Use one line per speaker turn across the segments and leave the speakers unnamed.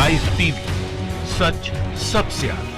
Live TV, सच सबसे आगे।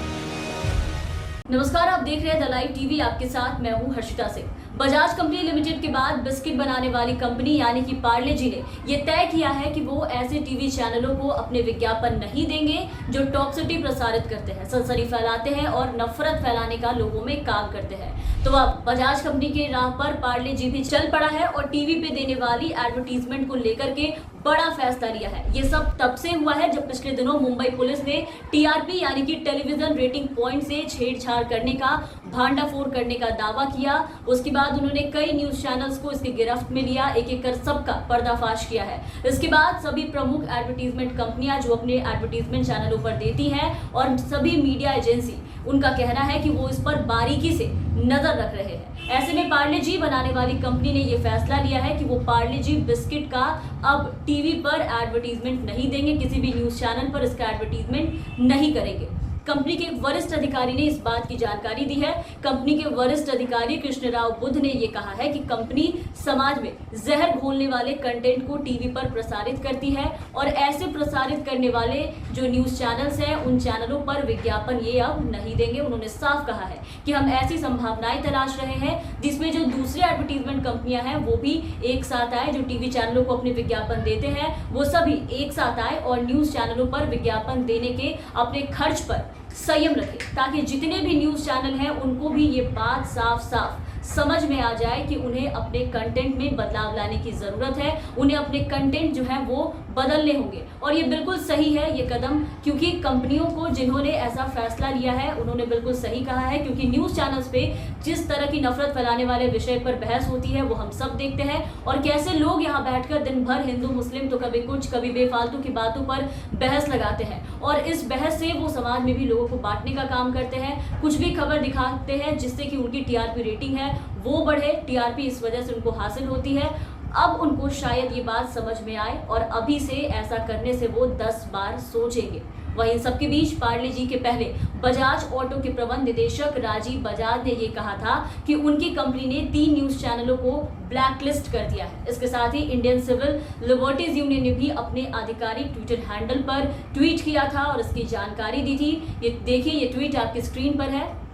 नमस्कार, आप देख रहे हैं द लाइव टीवी। आपके साथ मैं हूं हर्षिता सिंह। बजाज कंपनी लिमिटेड के बाद बिस्किट बनाने वाली कंपनी यानी कि पार्ले जी ने यह तय किया है कि वो ऐसे टीवी चैनलों को अपने विज्ञापन नहीं देंगे जो टॉक्सिटी प्रसारित करते हैं, सनसनी फैलाते हैं और नफरत फैलाने का लोगों में काम करते हैं। तो अब बजाज कंपनी के राह पर पार्ले जी भी चल पड़ा है और टीवी पे देने वाली एडवर्टीजमेंट को लेकर के बड़ा फैसला लिया है। ये सब तब से हुआ है जब पिछले दिनों मुंबई पुलिस ने टीआरपी यानी कि टेलीविजन रेटिंग पॉइंट से छेड़छाड़ करने का, भांडाफोड़ करने का दावा किया। उसके बाद उन्होंने कई न्यूज चैनल्स को इसकी गिरफ्त में लिया, एक एक कर सबका पर्दाफाश किया है। इसके बाद सभी प्रमुख एडवर्टीजमेंट कंपनियां जो अपने एडवर्टीजमेंट चैनलों पर देती हैं और सभी मीडिया एजेंसी, उनका कहना है कि वो इस पर बारीकी से नजर रख रहे हैं। ऐसे में पार्ले जी बनाने वाली कंपनी ने यह फैसला लिया है कि वो पार्ले जी बिस्किट का अब टीवी पर एडवर्टीजमेंट नहीं देंगे, किसी भी न्यूज चैनल पर इसका एडवर्टीजमेंट नहीं करेंगे। कंपनी के वरिष्ठ अधिकारी ने इस बात की जानकारी दी है। कंपनी के वरिष्ठ अधिकारी कृष्णराव बुद्ध ने यह कहा है कि कंपनी समाज में जहर घोलने वाले कंटेंट को टीवी पर प्रसारित करती है और ऐसे प्रसारित करने वाले जो न्यूज चैनल्स हैं उन चैनलों पर विज्ञापन ये अब नहीं देंगे। उन्होंने साफ कहा है कि हम ऐसी संभावनाएं तलाश रहे हैं जिसमें जो दूसरी एडवर्टीजमेंट कंपनियां हैं वो भी एक साथ आए, जो टीवी चैनलों को अपने विज्ञापन देते हैं वो सभी एक साथ आए और न्यूज चैनलों पर विज्ञापन देने के अपने खर्च पर संयम रखें, ताकि जितने भी न्यूज चैनल हैं उनको भी ये बात साफ साफ समझ में आ जाए कि उन्हें अपने कंटेंट में बदलाव लाने की जरूरत है, उन्हें अपने कंटेंट जो है वो बदलने होंगे। और ये बिल्कुल सही है ये कदम, क्योंकि कंपनियों को जिन्होंने ऐसा फैसला लिया है उन्होंने बिल्कुल सही कहा है, क्योंकि न्यूज चैनल्स पे जिस तरह की नफरत फैलाने वाले विषय पर बहस होती है वो हम सब देखते हैं और कैसे लोग यहाँ बैठकर दिन भर हिंदू मुस्लिम तो कभी कुछ कभी बेफालतू की बातों पर बहस लगाते हैं और इस बहस से वो समाज में भी लोगों को बांटने का काम करते हैं। कुछ भी खबर दिखाते हैं जिससे कि उनकी टीआरपी रेटिंग है वो बढ़े, टीआरपी इस वजह से उनको हासिल होती है। अब उनको शायद ये बात समझ में आए और अभी से ऐसा करने से वो 10 बार सोचेंगे। वहीं इन सबके बीच पार्ले जी के पहले बजाज ऑटो के प्रबंध निदेशक राजीव बजाज ने ये कहा था कि उनकी कंपनी ने 3 न्यूज चैनलों को ब्लैकलिस्ट कर दिया है। इसके साथ ही इंडियन सिविल लिबर्टीज यूनियन ने भी अपने आधिकारिक ट्विटर हैंडल पर ट्वीट किया था और इसकी जानकारी दी थी। ये देखिए, ये ट्वीट आपकी स्क्रीन पर है,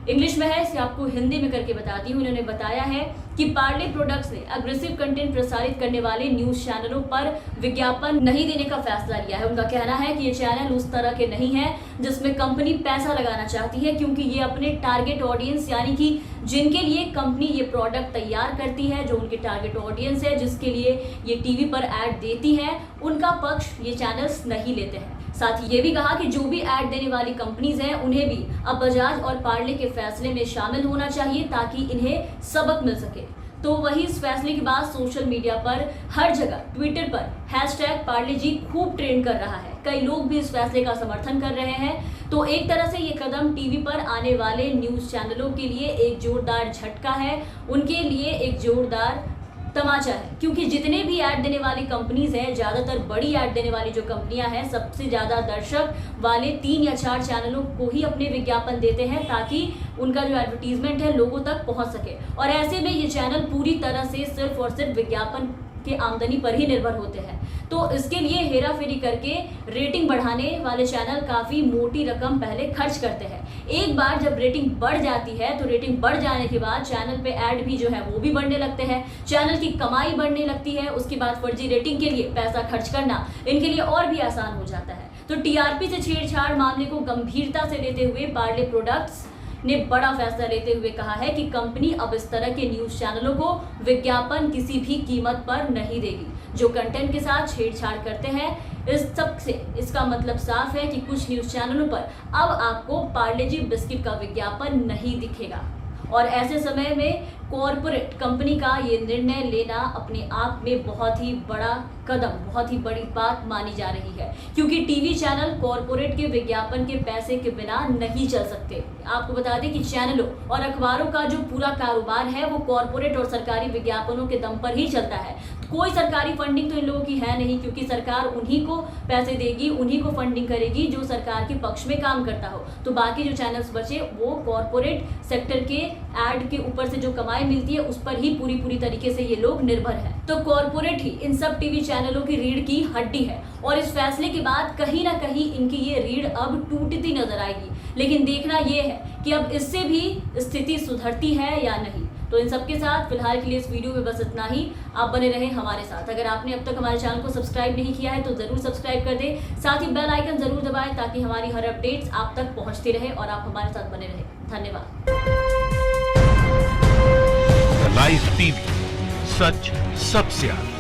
इंग्लिश में है, इसे आपको हिंदी में करके बताती हूँ। उन्होंने बताया है कि पार्ले प्रोडक्ट्स ने अग्रेसिव कंटेंट प्रसारित करने वाले न्यूज चैनलों पर विज्ञापन नहीं देने का फैसला लिया है। उनका कहना है कि ये चैनल उस तरह के नहीं है जिसमें कंपनी पैसा लगाना चाहती है, क्योंकि ये अपने टारगेट ऑडियंस यानी कि जिनके लिए कंपनी ये प्रोडक्ट तैयार करती है, जो उनके टारगेट ऑडियंस है जिसके लिए ये टीवी पर ऐड देती है, उनका पक्ष ये चैनल्स नहीं लेते हैं। साथ ही ये भी कहा कि जो भी ऐड देने वाली कंपनीज हैं उन्हें भी अब बजाज और पार्ले के फैसले में शामिल होना चाहिए ताकि इन्हें सबक मिल सके। तो वही इस फैसले के बाद सोशल मीडिया पर हर जगह ट्विटर पर हैशटैग पार्ले जी खूब ट्रेंड कर रहा है। कई लोग भी इस फैसले का समर्थन कर रहे हैं। तो एक तरह से ये कदम टीवी पर आने वाले न्यूज चैनलों के लिए एक जोरदार झटका है, उनके लिए एक जोरदार तमाचा है, क्योंकि जितने भी ऐड देने वाली कंपनीज हैं, ज्यादातर बड़ी ऐड देने वाली जो कंपनियां हैं सबसे ज्यादा दर्शक वाले 3 या 4 चैनलों को ही अपने विज्ञापन देते हैं ताकि उनका जो एडवर्टीजमेंट है लोगों तक पहुंच सके। और ऐसे में ये चैनल पूरी तरह से सिर्फ और सिर्फ विज्ञापन के आमदनी पर ही निर्भर होते हैं। तो इसके लिए हेरा फेरी करके रेटिंग बढ़ाने वाले चैनल काफी मोटी रकम पहले खर्च करते हैं। एक बार जब रेटिंग बढ़ जाती है तो रेटिंग बढ़ जाने के बाद चैनल पे ऐड भी जो है वो भी बढ़ने लगते हैं, चैनल की कमाई बढ़ने लगती है। उसके बाद फर्जी रेटिंग के लिए पैसा खर्च करना इनके लिए और भी आसान हो जाता है। तो टीआरपी से छेड़छाड़ मामले को गंभीरता से लेते हुए पार्ले प्रोडक्ट्स ने बड़ा फैसला लेते हुए कहा है कि कंपनी अब इस तरह के न्यूज चैनलों को विज्ञापन किसी भी कीमत पर नहीं देगी जो कंटेंट के साथ छेड़छाड़ करते हैं। इस सब से इसका मतलब साफ है कि कुछ न्यूज चैनलों पर अब आपको पार्ले जी बिस्किट का विज्ञापन नहीं दिखेगा। और ऐसे समय में कॉरपोरेट कंपनी का ये निर्णय लेना अपने आप में बहुत ही बड़ा कदम, बहुत ही बड़ी बात मानी जा रही है, क्योंकि टीवी चैनल कॉरपोरेट के विज्ञापन के पैसे के बिना नहीं चल सकते। आपको बता दें कि चैनलों और अखबारों का जो पूरा कारोबार है वो कॉरपोरेट और सरकारी विज्ञापनों के दम पर ही चलता है। कोई सरकारी फंडिंग तो इन लोगों की है नहीं, क्योंकि सरकार उन्हीं को पैसे देगी, उन्हीं को फंडिंग करेगी जो सरकार के पक्ष में काम करता हो। तो बाकी जो चैनल्स बचे वो कॉरपोरेट सेक्टर के एड के ऊपर से जो कमाई मिलती है उस पर ही पूरी तरीके से ये लोग निर्भर है। तो कॉरपोरेट ही इन सब टीवी चैनलों की रीढ़ की हड्डी है और इस फैसले के बाद कहीं ना कहीं इनकी ये रीढ़ अब टूटती नजर आएगी। लेकिन देखना ये है कि अब इससे भी स्थिति सुधरती है या नहीं। तो इन सब के साथ फिलहाल के लिए इस वीडियो में बस इतना ही। आप बने रहें हमारे साथ। अगर आपने अब तक हमारे चैनल को सब्सक्राइब नहीं किया है तो जरूर सब्सक्राइब कर दें, साथ ही बेल आइकन जरूर दबाएं ताकि हमारी हर अपडेट्स आप तक पहुंचती रहे और आप हमारे साथ बने रहें। धन्यवाद।
द लाइव टीवी, सच सबसे आगे।